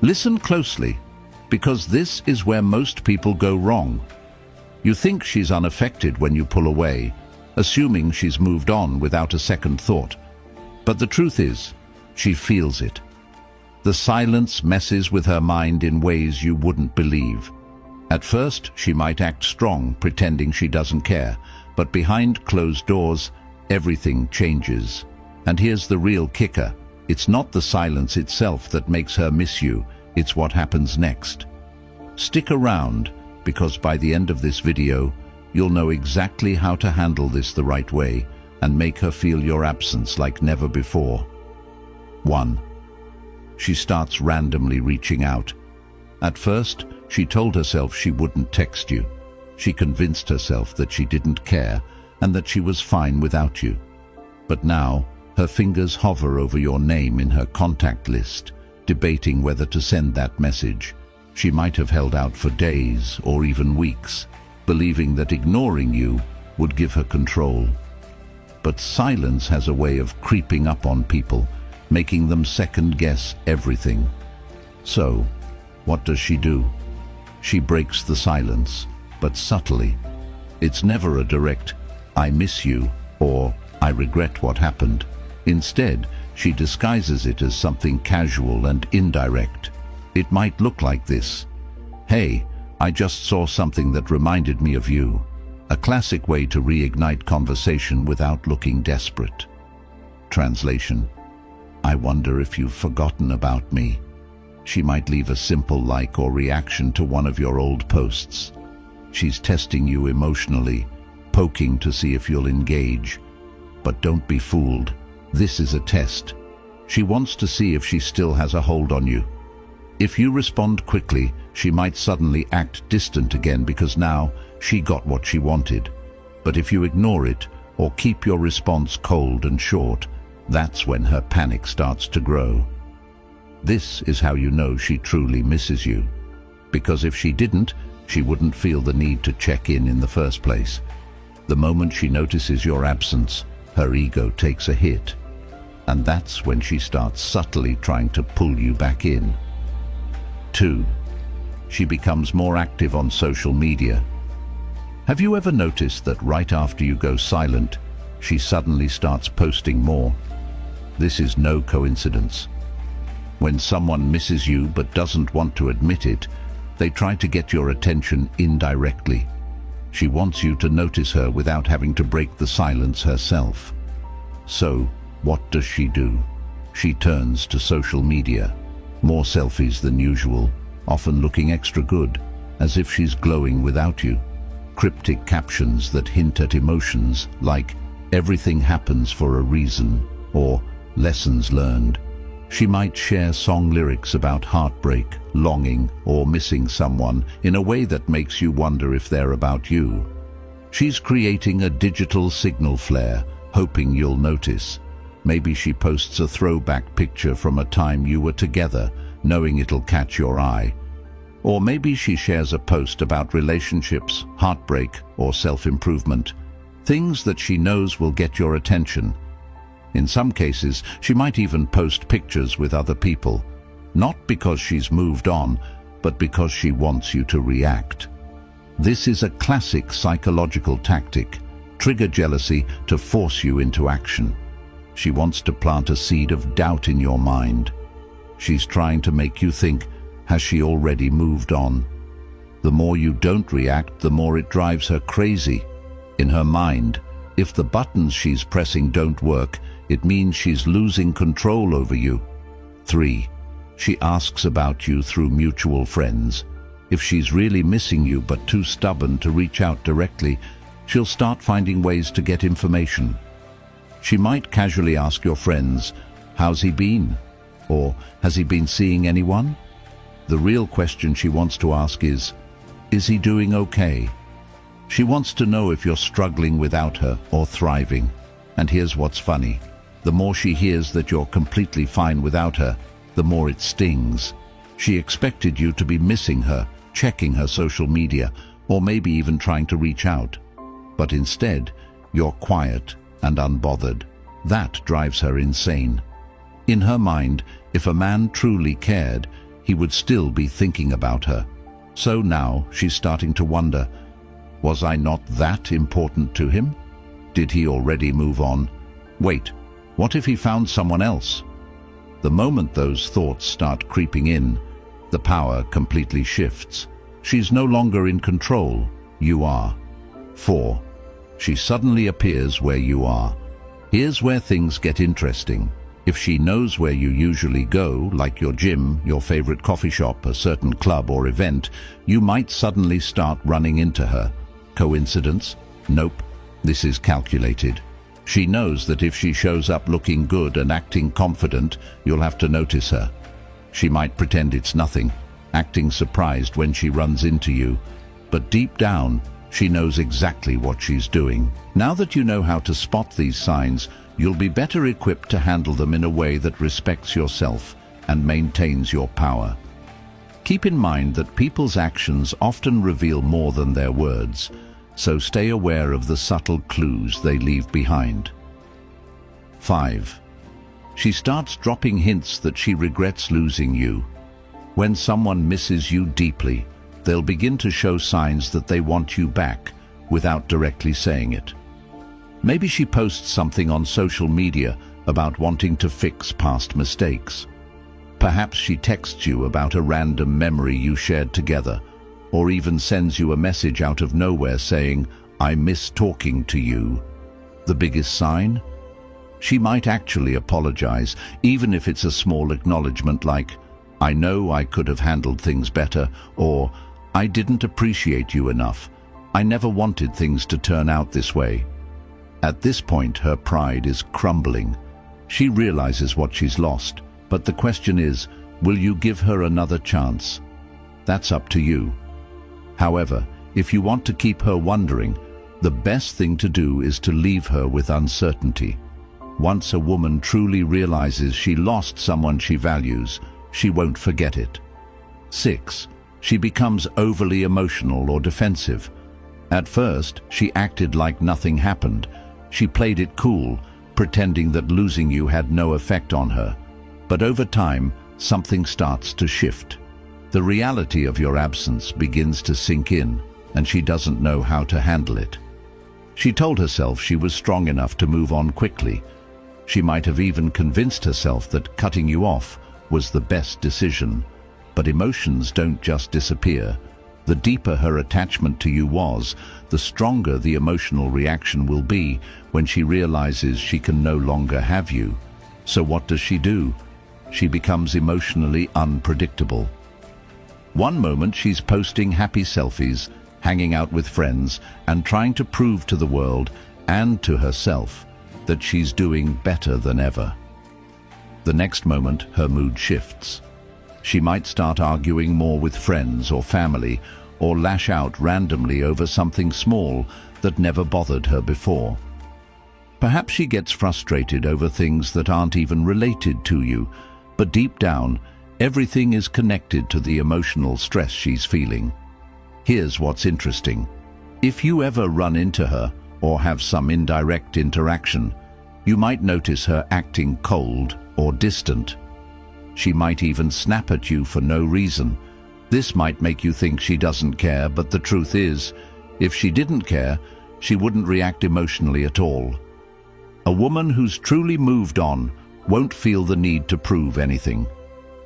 Listen closely, because this is where most people go wrong. You think she's unaffected when you pull away, assuming she's moved on without a second thought. But the truth is, she feels it. The silence messes with her mind in ways you wouldn't believe. At first, she might act strong, pretending she doesn't care, but behind closed doors, everything changes. And here's the real kicker. It's not the silence itself that makes her miss you, it's what happens next. Stick around, because by the end of this video, you'll know exactly how to handle this the right way and make her feel your absence like never before. 1. She starts randomly reaching out. At first, she told herself she wouldn't text you. She convinced herself that she didn't care and that she was fine without you. But now, her fingers hover over your name in her contact list, debating whether to send that message. She might have held out for days or even weeks, believing that ignoring you would give her control. But silence has a way of creeping up on people, making them second-guess everything. So, what does she do? She breaks the silence, but subtly. It's never a direct, "I miss you," or "I regret what happened." Instead, she disguises it as something casual and indirect. It might look like this: "Hey, I just saw something that reminded me of you." A classic way to reignite conversation without looking desperate. Translation: "I wonder if you've forgotten about me." She might leave a simple like or reaction to one of your old posts. She's testing you emotionally, poking to see if you'll engage. But don't be fooled. This is a test. She wants to see if she still has a hold on you. If you respond quickly, she might suddenly act distant again because now she got what she wanted. But if you ignore it or keep your response cold and short, that's when her panic starts to grow. This is how you know she truly misses you. Because if she didn't, she wouldn't feel the need to check in the first place. The moment she notices your absence, her ego takes a hit. And that's when she starts subtly trying to pull you back in. 2. She becomes more active on social media. Have you ever noticed that right after you go silent, she suddenly starts posting more? This is no coincidence. When someone misses you but doesn't want to admit it, they try to get your attention indirectly. She wants you to notice her without having to break the silence herself. So, what does she do? She turns to social media. More selfies than usual, often looking extra good, as if she's glowing without you. Cryptic captions that hint at emotions like, "Everything happens for a reason," or "Lessons learned." She might share song lyrics about heartbreak, longing, or missing someone in a way that makes you wonder if they're about you. She's creating a digital signal flare, hoping you'll notice. Maybe she posts a throwback picture from a time you were together, knowing it'll catch your eye. Or maybe she shares a post about relationships, heartbreak, or self-improvement, things that she knows will get your attention. In some cases, she might even post pictures with other people, not because she's moved on, but because she wants you to react. This is a classic psychological tactic: trigger jealousy to force you into action. She wants to plant a seed of doubt in your mind. She's trying to make you think, has she already moved on? The more you don't react, the more it drives her crazy. In her mind, if the buttons she's pressing don't work, it means she's losing control over you. 3. She asks about you through mutual friends. If she's really missing you but too stubborn to reach out directly, she'll start finding ways to get information. She might casually ask your friends, "How's he been?" Or, "Has he been seeing anyone?" The real question she wants to ask is he doing okay? She wants to know if you're struggling without her or thriving. And here's what's funny. The more she hears that you're completely fine without her, the more it stings. She expected you to be missing her, checking her social media, or maybe even trying to reach out. But instead, you're quiet and unbothered. That drives her insane. In her mind, if a man truly cared, he would still be thinking about her. So now she's starting to wonder, was I not that important to him? Did he already move on? Wait, what if he found someone else? The moment those thoughts start creeping in, the power completely shifts. She's no longer in control, you are. 4. She suddenly appears where you are. Here's where things get interesting. If she knows where you usually go, like your gym, your favorite coffee shop, a certain club or event, you might suddenly start running into her. Coincidence? Nope. This is calculated. She knows that if she shows up looking good and acting confident, you'll have to notice her. She might pretend it's nothing, acting surprised when she runs into you. But deep down, she knows exactly what she's doing. Now that you know how to spot these signs, you'll be better equipped to handle them in a way that respects yourself and maintains your power. Keep in mind that people's actions often reveal more than their words, so stay aware of the subtle clues they leave behind. 5. She starts dropping hints that she regrets losing you. When someone misses you deeply, they'll begin to show signs that they want you back without directly saying it. Maybe she posts something on social media about wanting to fix past mistakes. Perhaps she texts you about a random memory you shared together, or even sends you a message out of nowhere saying, "I miss talking to you." The biggest sign? She might actually apologize, even if it's a small acknowledgement like, "I know I could have handled things better," or "I didn't appreciate you enough. I never wanted things to turn out this way." At this point, her pride is crumbling. She realizes what she's lost, but the question is, will you give her another chance? That's up to you. However, if you want to keep her wondering, the best thing to do is to leave her with uncertainty. Once a woman truly realizes she lost someone she values, she won't forget it. 6. She becomes overly emotional or defensive. At first, she acted like nothing happened. She played it cool, pretending that losing you had no effect on her. But over time, something starts to shift. The reality of your absence begins to sink in, and she doesn't know how to handle it. She told herself she was strong enough to move on quickly. She might have even convinced herself that cutting you off was the best decision. But emotions don't just disappear. The deeper her attachment to you was, the stronger the emotional reaction will be when she realizes she can no longer have you. So what does she do? She becomes emotionally unpredictable. One moment she's posting happy selfies, hanging out with friends, and trying to prove to the world and to herself that she's doing better than ever. The next moment, her mood shifts. She might start arguing more with friends or family, or lash out randomly over something small that never bothered her before. Perhaps she gets frustrated over things that aren't even related to you, but deep down, everything is connected to the emotional stress she's feeling. Here's what's interesting. If you ever run into her or have some indirect interaction, you might notice her acting cold or distant. She might even snap at you for no reason. This might make you think she doesn't care, but the truth is, if she didn't care, she wouldn't react emotionally at all. A woman who's truly moved on won't feel the need to prove anything.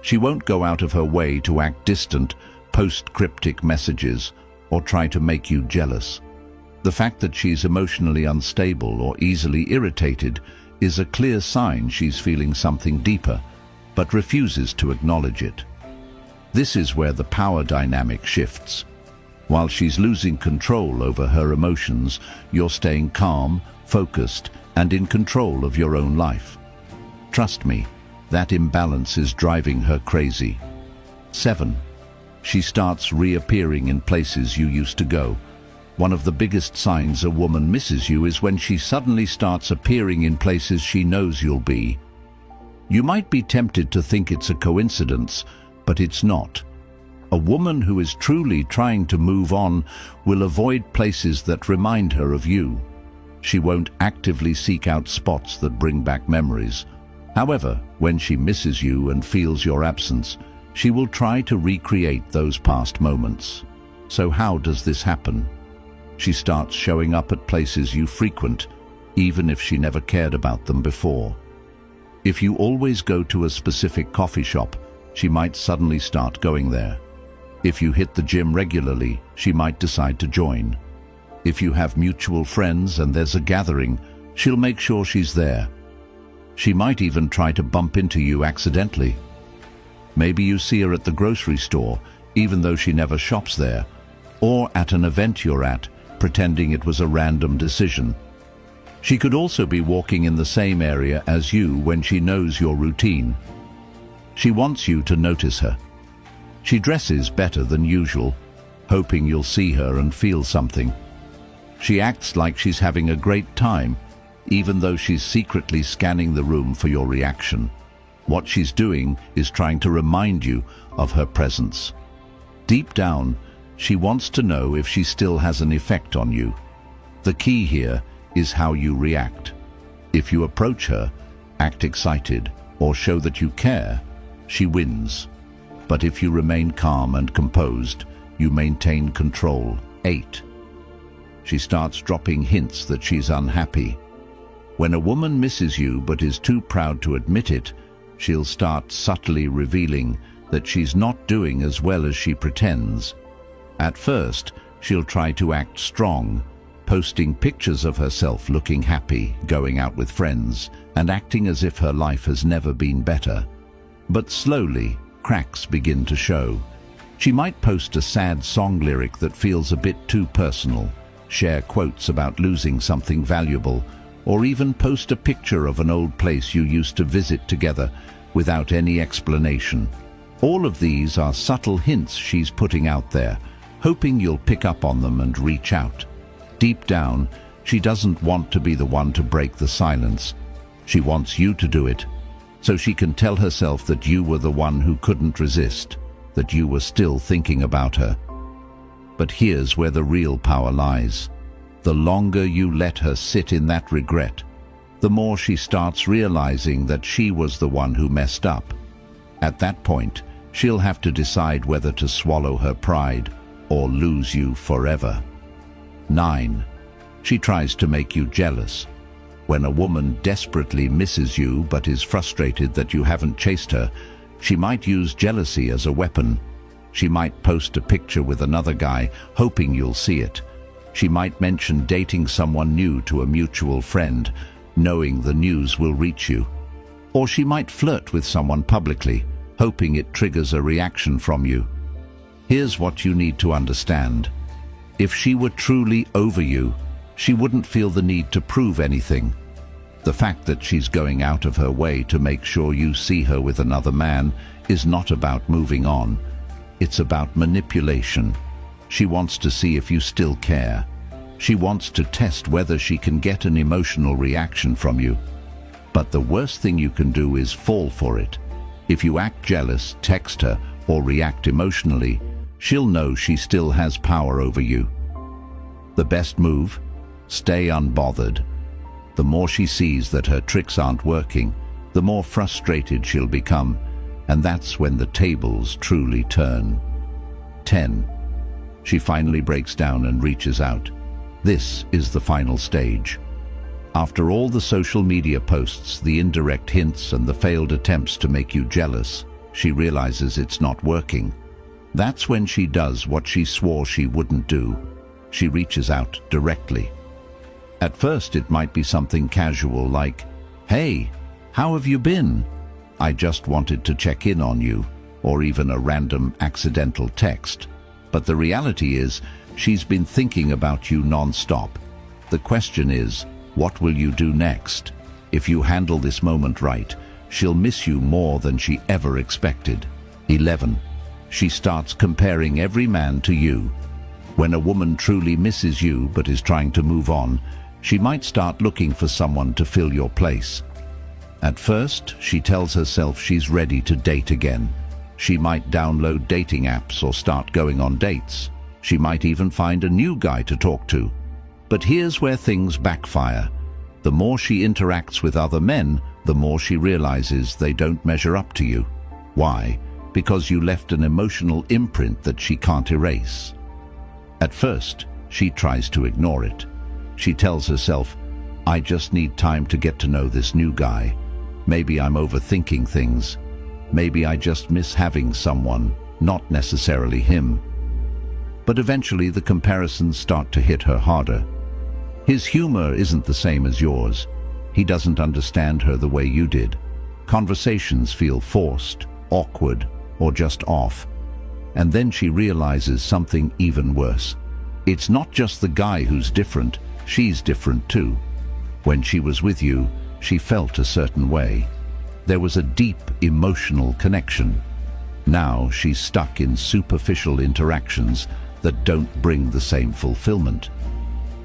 She won't go out of her way to act distant, post cryptic messages, or try to make you jealous. The fact that she's emotionally unstable or easily irritated is a clear sign she's feeling something deeper, but refuses to acknowledge it. This is where the power dynamic shifts. While she's losing control over her emotions, you're staying calm, focused, and in control of your own life. Trust me, that imbalance is driving her crazy. 7. She starts reappearing in places you used to go. One of the biggest signs a woman misses you is when she suddenly starts appearing in places she knows you'll be. You might be tempted to think it's a coincidence, but it's not. A woman who is truly trying to move on will avoid places that remind her of you. She won't actively seek out spots that bring back memories. However, when she misses you and feels your absence, She will try to recreate those past moments. So how does this happen? She starts showing up at places you frequent, even if she never cared about them before. If you always go to a specific coffee shop, she might suddenly start going there. If you hit the gym regularly, she might decide to join. If you have mutual friends and there's a gathering, she'll make sure she's there. She might even try to bump into you accidentally. Maybe you see her at the grocery store, even though she never shops there, or at an event you're at, pretending it was a random decision. She could also be walking in the same area as you when she knows your routine. She wants you to notice her. She dresses better than usual, hoping you'll see her and feel something. She acts like she's having a great time, even though she's secretly scanning the room for your reaction. What she's doing is trying to remind you of her presence. Deep down, she wants to know if she still has an effect on you. The key here is how you react. If you approach her, act excited, or show that you care, she wins. But if you remain calm and composed, you maintain control. 8. She starts dropping hints that she's unhappy. When a woman misses you but is too proud to admit it, she'll start subtly revealing that she's not doing as well as she pretends. At first, she'll try to act strong, posting pictures of herself looking happy, going out with friends, and acting as if her life has never been better. But slowly, cracks begin to show. She might post a sad song lyric that feels a bit too personal, share quotes about losing something valuable, or even post a picture of an old place you used to visit together without any explanation. All of these are subtle hints she's putting out there, hoping you'll pick up on them and reach out. Deep down, she doesn't want to be the one to break the silence. She wants you to do it, so she can tell herself that you were the one who couldn't resist, that you were still thinking about her. But here's where the real power lies. The longer you let her sit in that regret, the more she starts realizing that she was the one who messed up. At that point, she'll have to decide whether to swallow her pride or lose you forever. 9. She tries to make you jealous. When a woman desperately misses you but is frustrated that you haven't chased her, she might use jealousy as a weapon. She might post a picture with another guy, hoping you'll see it. She might mention dating someone new to a mutual friend, knowing the news will reach you. Or she might flirt with someone publicly, hoping it triggers a reaction from you. Here's what you need to understand. If she were truly over you, she wouldn't feel the need to prove anything. The fact that she's going out of her way to make sure you see her with another man is not about moving on. It's about manipulation. She wants to see if you still care. She wants to test whether she can get an emotional reaction from you. But the worst thing you can do is fall for it. If you act jealous, text her, or react emotionally, she'll know she still has power over you. The best move? Stay unbothered. The more she sees that her tricks aren't working, the more frustrated she'll become, and that's when the tables truly turn. 10. She finally breaks down and reaches out. This is the final stage. After all the social media posts, the indirect hints, and the failed attempts to make you jealous, she realizes it's not working. That's when she does what she swore she wouldn't do. She reaches out directly. At first, it might be something casual like, "Hey, how have you been? I just wanted to check in on you," or even a random accidental text. But the reality is, she's been thinking about you non-stop. The question is, what will you do next? If you handle this moment right, she'll miss you more than she ever expected. 11. She starts comparing every man to you. When a woman truly misses you but is trying to move on, she might start looking for someone to fill your place. At first, she tells herself she's ready to date again. She might download dating apps or start going on dates. She might even find a new guy to talk to. But here's where things backfire. The more she interacts with other men, the more she realizes they don't measure up to you. Why? because you left an emotional imprint that she can't erase. At first, she tries to ignore it. She tells herself, I just need time to get to know this new guy. Maybe I'm overthinking things. Maybe I just miss having someone, not necessarily him. But eventually the comparisons start to hit her harder. His humor isn't the same as yours. He doesn't understand her the way you did. Conversations feel forced, awkward, or just off. And then she realizes something even worse. It's not just the guy who's different, she's different too. When she was with you, she felt a certain way. There was a deep emotional connection. Now she's stuck in superficial interactions that don't bring the same fulfillment.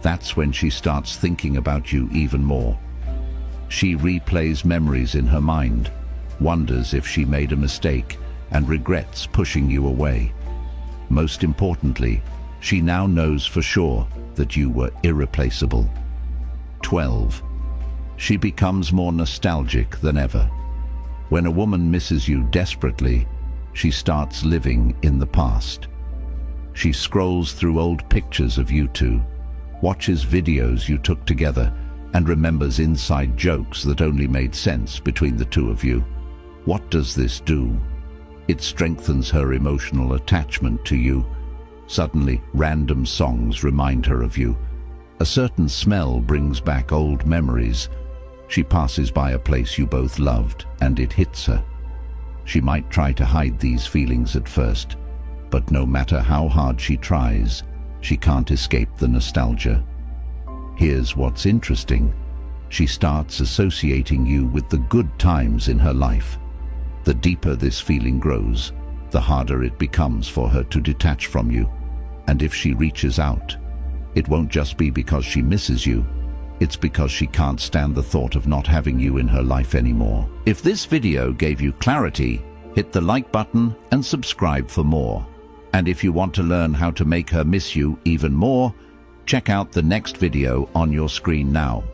That's when she starts thinking about you even more. She replays memories in her mind, wonders if she made a mistake, and regrets pushing you away. Most importantly, she now knows for sure that you were irreplaceable. 12. She becomes more nostalgic than ever. When a woman misses you desperately, she starts living in the past. She scrolls through old pictures of you two, watches videos you took together, and remembers inside jokes that only made sense between the two of you. What does this do? It strengthens her emotional attachment to you. Suddenly, random songs remind her of you. A certain smell brings back old memories. She passes by a place you both loved, and it hits her. She might try to hide these feelings at first, but no matter how hard she tries, she can't escape the nostalgia. Here's what's interesting. She starts associating you with the good times in her life. The deeper this feeling grows, the harder it becomes for her to detach from you. And if she reaches out, it won't just be because she misses you. It's because she can't stand the thought of not having you in her life anymore. If this video gave you clarity, hit the like button and subscribe for more. And if you want to learn how to make her miss you even more, check out the next video on your screen now.